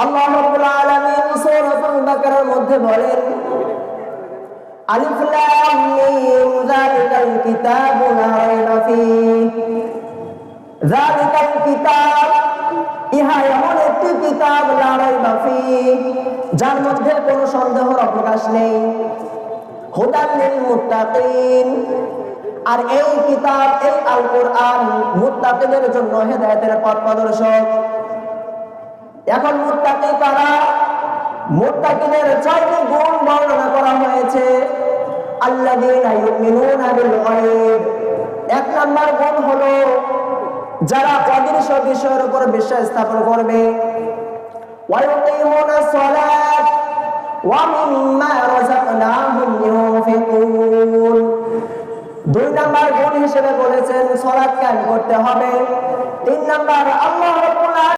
আল্লাহ রাব্বুল আলামিন সূরাতুল বাকারার মধ্যে বলেন, আলিফ লাম মিম যালিকাল কিতাবু লা রাইবা ফীহি। যালিকাল কিতাব, ইহা এমন একটি কিতাব, লা রাইবা ফীহি, যার মধ্যে কোনো সন্দেহর অবকাশ নেই। হুদাল লিল মুত্তাকিন, আর এই কিতাব, এই আল কোরআন মুত্তাকিদের জন্য হেদায়েতের পথ প্রদর্শক। এখন মুত্তাকি কারা? মুত্তাকিদের 4টি গুণ বর্ণনা করা হয়েছে। আল্লাযীনা ইউমিনুনা বিল গায়ব, 1 নাম্বার গুণ হলো যারা অদৃশ্য বিষয়ের উপর বিশ্বাস স্থাপন করবে। ওয়া ইউকিমুনাস সালাত ওয়া মিম্মা রাযাকনাহুম ইউনফিকুন। 2 নাম্বার গুণ হিসেবে বলেছেন সালাত কায়েম করতে হবে। 3 নাম্বার, আল্লাহ রাব্বুল